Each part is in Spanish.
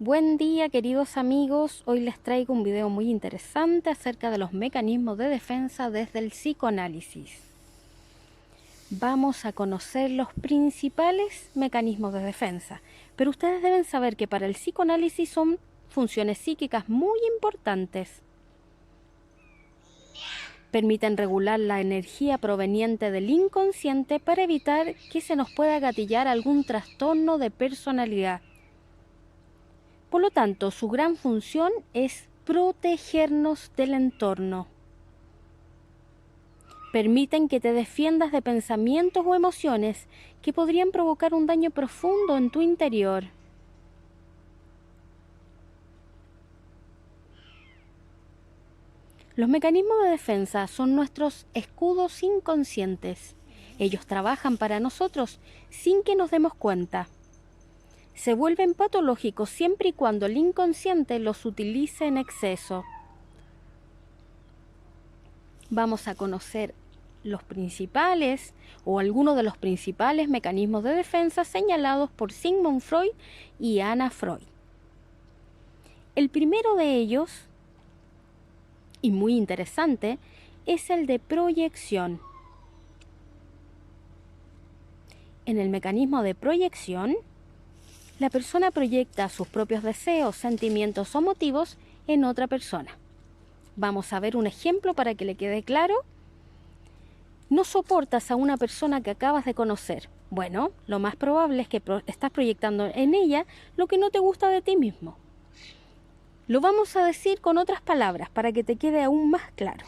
Buen día, queridos amigos. Hoy les traigo un video muy interesante acerca de los mecanismos de defensa desde el psicoanálisis. Vamos a conocer los principales mecanismos de defensa, pero ustedes deben saber que para el psicoanálisis son funciones psíquicas muy importantes. Permiten regular la energía proveniente del inconsciente para evitar que se nos pueda gatillar algún trastorno de personalidad. Por lo tanto, su gran función es protegernos del entorno. Permiten que te defiendas de pensamientos o emociones que podrían provocar un daño profundo en tu interior. Los mecanismos de defensa son nuestros escudos inconscientes. Ellos trabajan para nosotros sin que nos demos cuenta. Se vuelven patológicos siempre y cuando el inconsciente los utilice en exceso. Vamos a conocer los principales o algunos de los principales mecanismos de defensa señalados por Sigmund Freud y Anna Freud. El primero de ellos, y muy interesante, es el de proyección. En el mecanismo de proyección, la persona proyecta sus propios deseos, sentimientos o motivos en otra persona. Vamos a ver un ejemplo para que le quede claro. No soportas a una persona que acabas de conocer. Bueno, lo más probable es que estás proyectando en ella lo que no te gusta de ti mismo. Lo vamos a decir con otras palabras para que te quede aún más claro.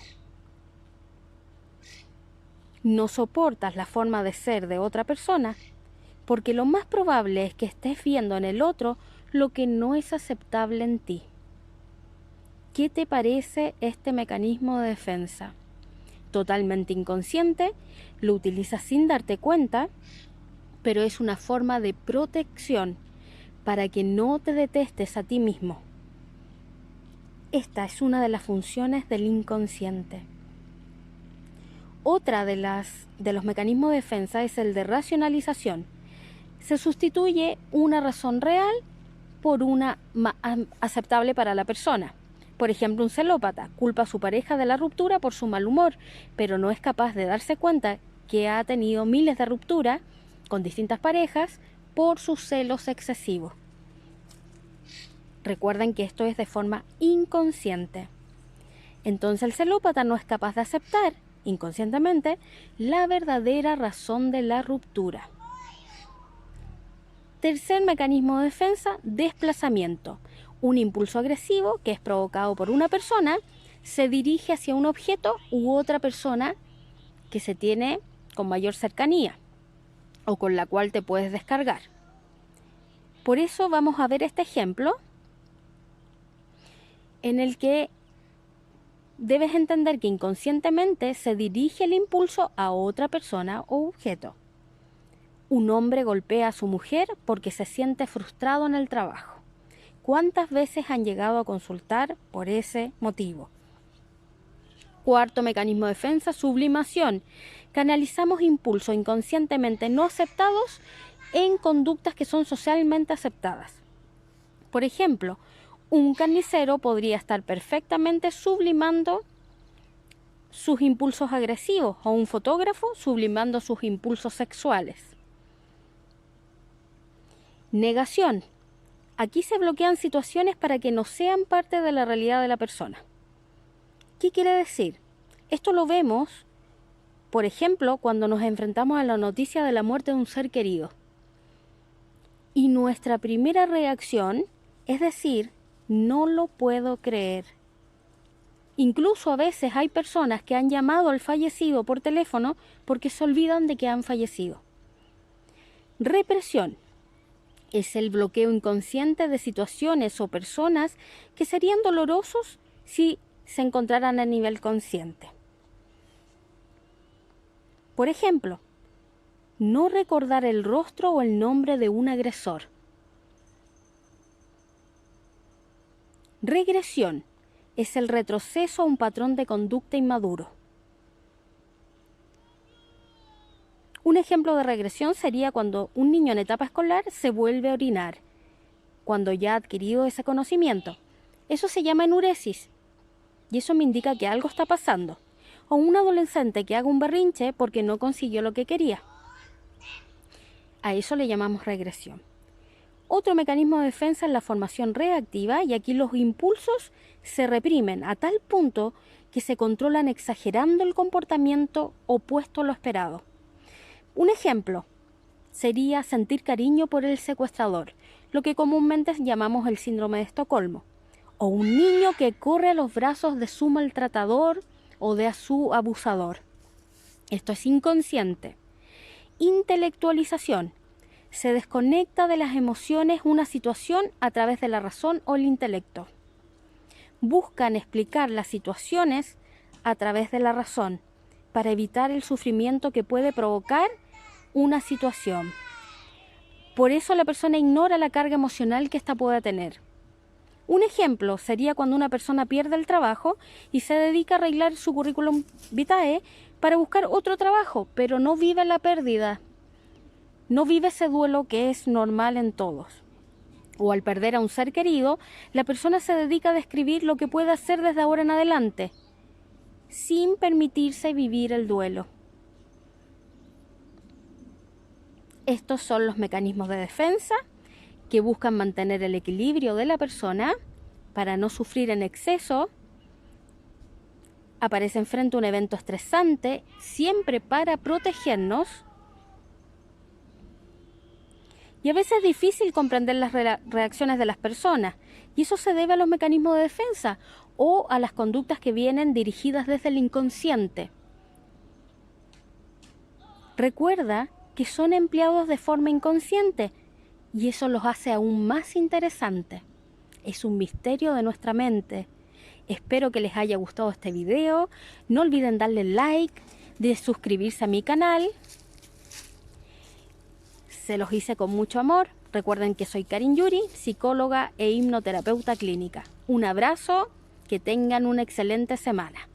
No soportas la forma de ser de otra persona porque lo más probable es que estés viendo en el otro lo que no es aceptable en ti. ¿Qué te parece este mecanismo de defensa? Totalmente inconsciente, lo utilizas sin darte cuenta, pero es una forma de protección para que no te detestes a ti mismo. Esta es una de las funciones del inconsciente. Otra de los mecanismos de defensa es el de racionalización. Se sustituye una razón real por una aceptable para la persona. Por ejemplo, un celópata culpa a su pareja de la ruptura por su mal humor, pero no es capaz de darse cuenta que ha tenido miles de rupturas con distintas parejas por sus celos excesivos. Recuerden que esto es de forma inconsciente. Entonces el celópata no es capaz de aceptar, inconscientemente, la verdadera razón de la ruptura. Tercer mecanismo de defensa, desplazamiento. Un impulso agresivo que es provocado por una persona se dirige hacia un objeto u otra persona que se tiene con mayor cercanía o con la cual te puedes descargar. Por eso vamos a ver este ejemplo en el que debes entender que inconscientemente se dirige el impulso a otra persona o objeto. Un hombre golpea a su mujer porque se siente frustrado en el trabajo. ¿Cuántas veces han llegado a consultar por ese motivo? Cuarto mecanismo de defensa, sublimación. Canalizamos impulsos inconscientemente no aceptados en conductas que son socialmente aceptadas. Por ejemplo, un carnicero podría estar perfectamente sublimando sus impulsos agresivos o un fotógrafo sublimando sus impulsos sexuales. Negación. Aquí se bloquean situaciones para que no sean parte de la realidad de la persona. ¿Qué quiere decir? Esto lo vemos, por ejemplo, cuando nos enfrentamos a la noticia de la muerte de un ser querido. Y nuestra primera reacción es decir, no lo puedo creer. Incluso a veces hay personas que han llamado al fallecido por teléfono porque se olvidan de que han fallecido. Represión. Es el bloqueo inconsciente de situaciones o personas que serían dolorosos si se encontraran a nivel consciente. Por ejemplo, no recordar el rostro o el nombre de un agresor. Regresión es el retroceso a un patrón de conducta inmaduro. Un ejemplo de regresión sería cuando un niño en etapa escolar se vuelve a orinar. cuando ya ha adquirido ese conocimiento. Eso se llama enuresis y eso me indica que algo está pasando. O un adolescente que haga un berrinche porque no consiguió lo que quería. A eso le llamamos regresión. Otro mecanismo de defensa es la formación reactiva, y aquí los impulsos se reprimen a tal punto que se controlan exagerando el comportamiento opuesto a lo esperado. Un ejemplo sería sentir cariño por el secuestrador, lo que comúnmente llamamos el síndrome de Estocolmo, o un niño que corre a los brazos de su maltratador o de su abusador. Esto es inconsciente. Intelectualización. Se desconecta de las emociones una situación a través de la razón o el intelecto. Buscan explicar las situaciones a través de la razón para evitar el sufrimiento que puede provocar una situación. Por eso la persona ignora la carga emocional que ésta pueda tener. Un ejemplo sería cuando una persona pierde el trabajo y se dedica a arreglar su currículum vitae para buscar otro trabajo, pero no vive la pérdida. No vive ese duelo que es normal en todos. O al perder a un ser querido, la persona se dedica a describir lo que puede hacer desde ahora en adelante, sin permitirse vivir el duelo. Estos son los mecanismos de defensa que buscan mantener el equilibrio de la persona para no sufrir en exceso. Aparecen frente a un evento estresante, siempre para protegernos. Y a veces es difícil comprender las reacciones de las personas, y eso se debe a los mecanismos de defensa o a las conductas que vienen dirigidas desde el inconsciente. Recuerda que son empleados de forma inconsciente, y eso los hace aún más interesantes. Es un misterio de nuestra mente. Espero que les haya gustado este video. No olviden darle like, de suscribirse a mi canal. Se los hice con mucho amor. Recuerden que soy Karin Yuri, psicóloga e hipnoterapeuta clínica. Un abrazo, que tengan una excelente semana.